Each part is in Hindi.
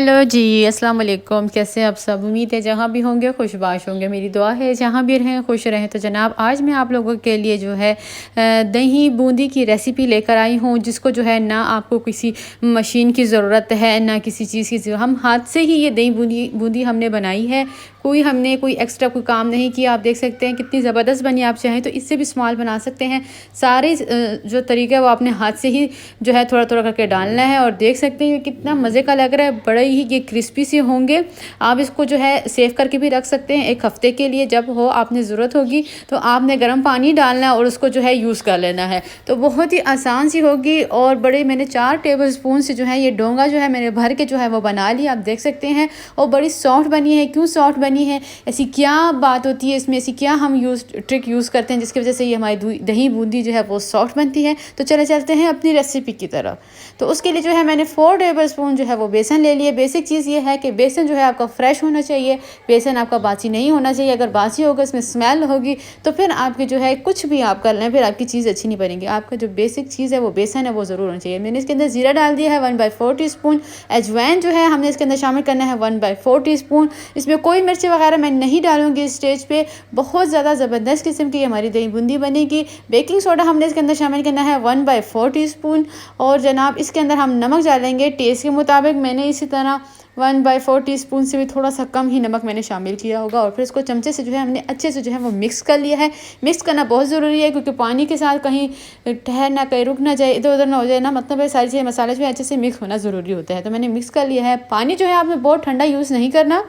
हेलो जी, अस्सलाम वालेकुम। कैसे आप सब? उम्मीद है जहाँ भी होंगे खुशबाश होंगे। मेरी दुआ है जहाँ भी रहें खुश रहें। तो जनाब आज मैं आप लोगों के लिए जो है दही बूंदी की रेसिपी लेकर आई हूँ, जिसको जो है ना आपको किसी मशीन की ज़रूरत है ना किसी चीज़ की हम हाथ से ही ये दही बूंदी बूंदी हमने बनाई है। हमने कोई एक्स्ट्रा कोई काम नहीं किया। आप देख सकते हैं कितनी ज़बरदस्त बनी। आप चाहें तो इससे भी इस्तेमाल बना सकते हैं। सारे जो तरीका है वो आपने हाथ से ही जो है थोड़ा थोड़ा करके डालना है। और देख सकते हैं कितना मज़े का लग रहा है। बड़े ही ये क्रिस्पी से होंगे। आप इसको जो है सेव करके भी रख सकते हैं एक हफ्ते के लिए। जब हो आपने ज़रूरत होगी तो आपने गर्म पानी डालना है और उसको जो है यूज़ कर लेना है। तो बहुत ही आसान सी होगी। और बड़े मैंने 4 टेबल स्पून से जो है ये डोंगा जो है मैंने भर के जो है वो बना लिया। आप देख सकते हैं। और बड़ी सॉफ्ट बनी है। क्यों सॉफ्ट बनी है, ऐसी क्या बात होती है इसमें, ऐसी क्या हम ट्रिक यूज़ करते हैं जिसकी वजह से ये हमारी दही बूंदी जो है वो सॉफ्ट बनती है। तो चले चलते हैं अपनी रेसिपी की तरफ। तो उसके लिए जो है मैंने 4 टेबल स्पून जो है वो बेसन ले लिए। बेसिक चीज़ ये है कि बेसन जो है आपका फ्रेश होना चाहिए। बेसन आपका बासी नहीं होना चाहिए। अगर बासी होगा इसमें स्मेल होगी तो फिर आपकी जो है कुछ भी आप कर लें फिर आपकी चीज़ अच्छी नहीं बनेगी। आपका जो बेसिक चीज़ है वो बेसन है वो ज़रूर होना चाहिए। मैंने इसके अंदर ज़ीरा डाल दिया है 1/4 टी स्पून। अजवाइन जो है हमने इसके अंदर शामिल करना है 1/4 टी स्पून। इसमें कोई मिर्ची वगैरह मैं नहीं डालूंगी इस स्टेज पे। बहुत ज़्यादा ज़बरदस्त किस्म की हमारी दही बूंदी बनेगी। बेकिंग सोडा हमने इसके अंदर शामिल करना है 1/4 टी स्पून। और जनाब इसके अंदर हम नमक डालेंगे टेस्ट के मुताबिक। मैंने इसी तरह 1/4 टी स्पून से भी थोड़ा सा कम ही नमक मैंने शामिल किया होगा। और फिर इसको चमचे से जो है हमने अच्छे से जो है वो मिक्स कर लिया है। मिक्स करना बहुत ज़रूरी है क्योंकि पानी के साथ कहीं ठहर ना, कहीं रुक ना जाए, इधर उधर ना हो जाए ना। मतलब है सारी चीज़ें मसाले जो है अच्छे से मिक्स होना ज़रूरी होता है। तो मैंने मिक्स कर लिया है। पानी जो है आपने बहुत ठंडा यूज़ नहीं करना।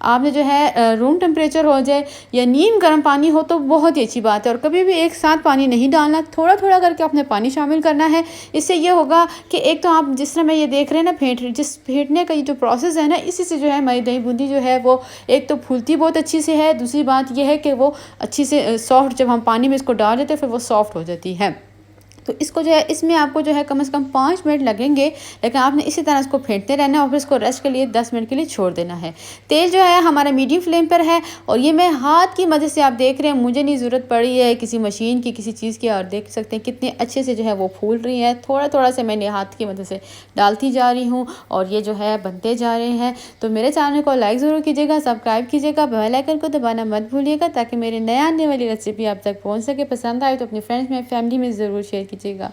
आपने जो है रूम टेम्परेचर हो जाए या नीम गर्म पानी हो तो बहुत ही अच्छी बात है। और कभी भी एक साथ पानी नहीं डालना, थोड़ा थोड़ा करके आपने पानी शामिल करना है। इससे ये होगा कि एक तो आप जिस तरह मैं ये देख रहे हैं ना फेंटने का ये जो प्रोसेस है ना, इसी से जो है हमारी दही बूंदी जो है वो एक तो फूलती बहुत अच्छी से है। दूसरी बात यह है कि वो अच्छी से सॉफ्ट, जब हम पानी में इसको डाल देते हैं फिर वो सॉफ्ट हो जाती है। तो इसको जो है इसमें आपको जो है कम से कम 5 मिनट लगेंगे। लेकिन आपने इसी तरह इसको फेंटते रहना है और फिर इसको रेस्ट के लिए 10 मिनट के लिए छोड़ देना है। तेल जो है हमारा मीडियम फ्लेम पर है। और ये मैं हाथ की मदद से, आप देख रहे हैं मुझे नहीं ज़रूरत पड़ी है किसी मशीन की किसी चीज़ की। और देख सकते हैं कितने अच्छे से जो है वो फूल रही है। थोड़ा थोड़ा से मैंने हाथ की मदद से डालती जा रही हूँ और ये जो है बनते जा रहे हैं। तो मेरे चैनल को लाइक ज़रूर कीजिएगा, सब्सक्राइब कीजिएगा, बेल आइकन को दबाना मत भूलिएगा ताकि मेरे नए आने वाली रेसिपी आप तक पहुँच सके। पसंद आए तो अपने फ्रेंड्स में फैमिली में ज़रूर शेयर कीजिएगा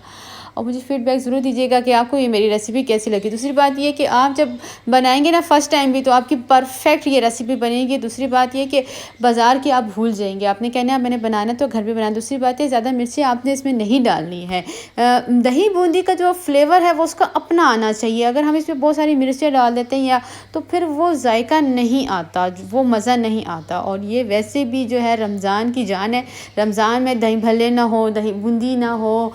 और मुझे फीडबैक ज़रूर दीजिएगा कि आपको ये मेरी रेसिपी कैसी लगी। दूसरी बात ये कि आप जब बनाएंगे ना फर्स्ट टाइम भी तो आपकी परफेक्ट ये रेसिपी बनेगी। दूसरी बात ये कि बाज़ार की आप भूल जाएंगे। आपने कहना है मैंने बनाना तो घर पे बनाना। दूसरी बात है ज़्यादा मिर्चें आपने इसमें नहीं डालनी है। दही बूंदी का जो फ्लेवर है वो उसका अपना आना चाहिए। अगर हम इसमें बहुत सारी मिर्चें डाल देते हैं या तो फिर वो जायका नहीं आता, वो मज़ा नहीं आता। और ये वैसे भी जो है रमज़ान की जान है। रमज़ान में दही भल्ले ना हो, दही बूंदी ना हो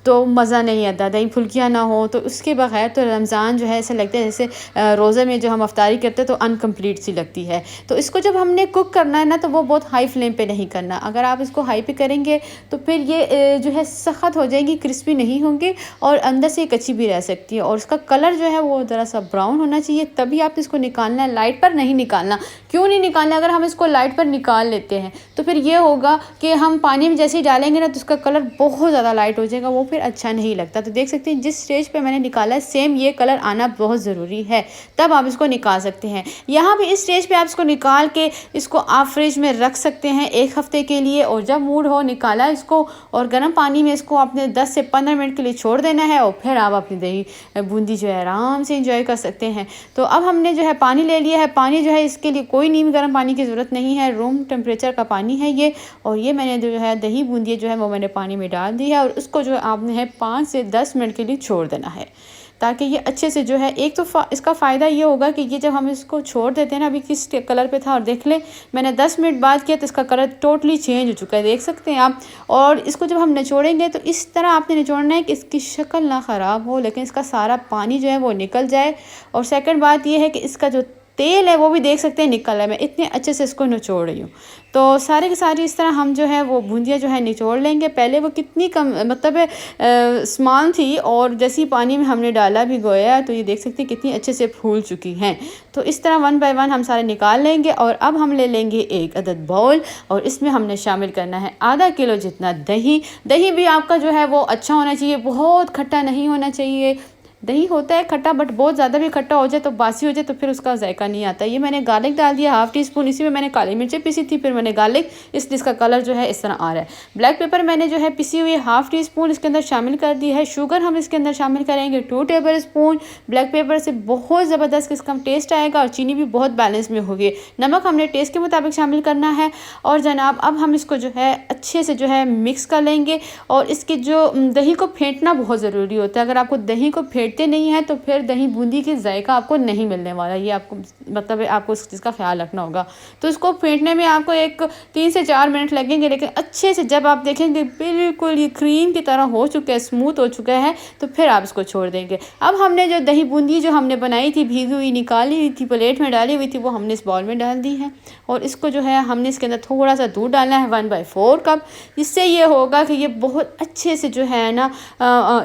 तो मज़ा नहीं आता। दही फुल्कियाँ ना हो तो उसके बगैर तो रमज़ान जो है ऐसा लगता है जैसे रोज़े में जो हम अफ्तारी करते हैं तो अनकम्प्लीट सी लगती है। तो इसको जब हमने कुक करना है ना तो वो बहुत हाई फ्लेम पे नहीं करना। अगर आप इसको हाई पे करेंगे तो फिर ये जो है सख्त हो जाएगी, क्रिस्पी नहीं होंगी और अंदर से कच्ची भी रह सकती है। और इसका कलर जो है वो ज़रा सा ब्राउन होना चाहिए, तभी आप इसको निकालना है। लाइट पर नहीं निकालना। क्यों नहीं निकालना? अगर हम इसको लाइट पर निकाल लेते हैं तो फिर ये होगा कि हम पानी में जैसे ही डालेंगे ना तो उसका कलर बहुत ज़्यादा लाइट हो जाएगा, वो फिर अच्छा नहीं लगता। तो देख सकते हैं जिस स्टेज पे मैंने निकाला है सेम ये कलर आना बहुत ज़रूरी है, तब आप इसको निकाल सकते हैं। यहाँ पे इस स्टेज पे आप इसको निकाल के इसको आप फ्रिज में रख सकते हैं 1 हफ्ते के लिए। और जब मूड हो निकाला इसको और गर्म पानी में इसको आपने 10 से 15 मिनट के लिए छोड़ देना है और फिर आप अपनी दही बूंदी जो है आराम से इंजॉय कर सकते हैं। तो अब हमने जो है पानी ले लिया है। पानी जो है इसके लिए कोई नीम गर्म पानी की ज़रूरत नहीं है, रूम टेम्परेचर का पानी है ये। और ये मैंने जो है दही बूंदी जो है वो मैंने पानी में डाल दी है और उसको जो है आपने है 5 से 10 मिनट के लिए छोड़ देना है ताकि ये अच्छे से जो है एक तो इसका फ़ायदा ये होगा कि ये जब हम इसको छोड़ देते हैं ना, अभी किस कलर पे था और देख लें मैंने 10 मिनट बाद किया तो इसका कलर टोटली चेंज हो चुका है, देख सकते हैं आप। और इसको जब हम निचोड़ेंगे तो इस तरह आपने निचोड़ना है कि इसकी शक्ल ना ख़राब हो लेकिन इसका सारा पानी जो है वो निकल जाए। और सेकंड बात ये है कि इसका जो तेल है वो भी देख सकते हैं निकल है। मैं इतने अच्छे से इसको निचोड़ रही हूँ। तो सारे के सारे इस तरह हम जो है वो बूंदियाँ जो है निचोड़ लेंगे। पहले वो कितनी कम मतलब स्मॉल थी और जैसे ही पानी में हमने डाला भी गोया तो ये देख सकते हैं कितनी अच्छे से फूल चुकी हैं। तो इस तरह 1 बाय 1 हम सारे निकाल लेंगे। और अब हम ले लेंगे 1 अदद बाउल और इसमें हमने शामिल करना है आधा किलो जितना दही। दही भी आपका जो है वो अच्छा होना चाहिए, बहुत खट्टा नहीं होना चाहिए। दही होता है खट्टा, बट बहुत ज़्यादा भी खट्टा हो जाए तो बासी हो जाए तो फिर उसका जायका नहीं आता। ये मैंने गार्लिक डाल दिया हाफ़ टी स्पून, इसी में मैंने काली मिर्चें पीसी थी, फिर मैंने गार्लिक, इसलिए इसका कलर जो है इस तरह आ रहा है। ब्लैक पेपर मैंने जो है पिसी हुई हाफ़ टी स्पून इसके अंदर शामिल कर दी है। शुगर हम इसके अंदर शामिल करेंगे 2 टेबल स्पून। ब्लैक पेपर से बहुत ज़बरदस्त इसका टेस्ट आएगा और चीनी भी बहुत बैलेंस में होगी। नमक हमने टेस्ट के मुताबिक शामिल करना है। और जनाब अब हम इसको जो है अच्छे से जो है मिक्स कर लेंगे। और इसके जो दही को फेंटना बहुत ज़रूरी होता है। अगर आपको दही को फेंटते नहीं है तो फिर दही बूंदी की जायका आपको नहीं मिलने वाला। ये आपको मतलब आपको इस चीज़ का ख्याल रखना होगा। तो इसको फेंटने में आपको 3 से 4 मिनट लगेंगे, लेकिन अच्छे से जब आप देखेंगे बिल्कुल ये क्रीम की तरह हो चुका है, स्मूथ हो चुका है, तो फिर आप इसको छोड़ देंगे। अब हमने जो दही बूंदी जो हमने बनाई थी, भीगी हुई निकाली हुई थी, प्लेट में डाली हुई थी, वो हमने इस बाउल में डाल दी है। और इसको जो है हमने इसके अंदर थोड़ा सा दूध डालना है 1/4 कप। इससे ये होगा कि ये बहुत अच्छे से जो है ना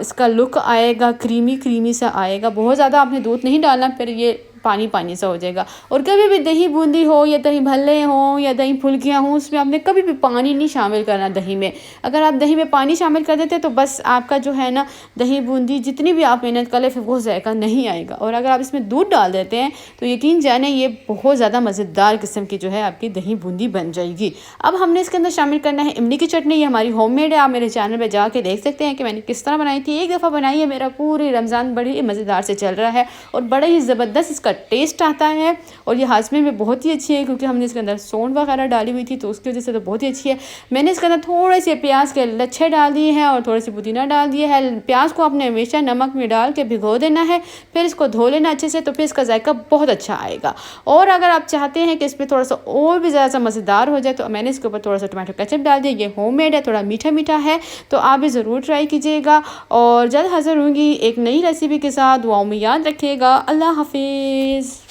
इसका लुक आएगा, क्रीमी क्रीमी सा आएगा। बहुत ज़्यादा आपने दूध नहीं डालना, फिर ये पानी पानी सा हो जाएगा। और कभी भी दही बूंदी हो या दही भल्ले हों या दही फुल्कियाँ हों, उसमें आपने कभी भी पानी नहीं शामिल करना दही में। अगर आप दही में पानी शामिल कर देते तो बस आपका जो है ना दही बूंदी जितनी भी आप मेहनत कर ले फिर वो जायका नहीं आएगा। और अगर आप इसमें दूध डाल देते हैं तो यकीन जाने ये बहुत ज़्यादा मज़ेदार किस्म की जो है आपकी दही बूंदी बन जाएगी। अब हमने इसके अंदर शामिल करना है इमली की चटनी। ये हमारी होममेड है, आप मेरे चैनल पर जाके देख सकते हैं कि मैंने किस तरह बनाई थी। एक दफ़ा बनाई है, मेरा पूरी रमज़ान बड़ी मज़ेदार से चल रहा है और बड़ा ही ज़बरदस्त इसका टेस्ट आता है। और ये हाजमे में बहुत ही अच्छी है क्योंकि हमने इसके अंदर सौंठ वगैरह डाली हुई थी, तो उसकी वजह से तो बहुत ही अच्छी है। मैंने इसके अंदर थोड़े से प्याज के लच्छे डाल दिए हैं और थोड़े से पुदीना डाल दिया है। प्याज को आपने हमेशा नमक में डाल के भिगो देना है, फिर इसको धो लेना अच्छे से, तो फिर इसका जायका बहुत अच्छा आएगा। और अगर आप चाहते हैं कि इसमें थोड़ा सा और भी ज़्यादा मज़ेदार हो जाए तो मैंने इसके ऊपर थोड़ा सा टमाटो केचप डाल दिया। ये होममेड है, थोड़ा मीठा मीठा है, तो आप भी ज़रूर ट्राई कीजिएगा। और जल्द हाज़िर होंगी एक नई रेसिपी के साथ। दुआओं में याद रखिएगा। अल्लाह हाफिज़।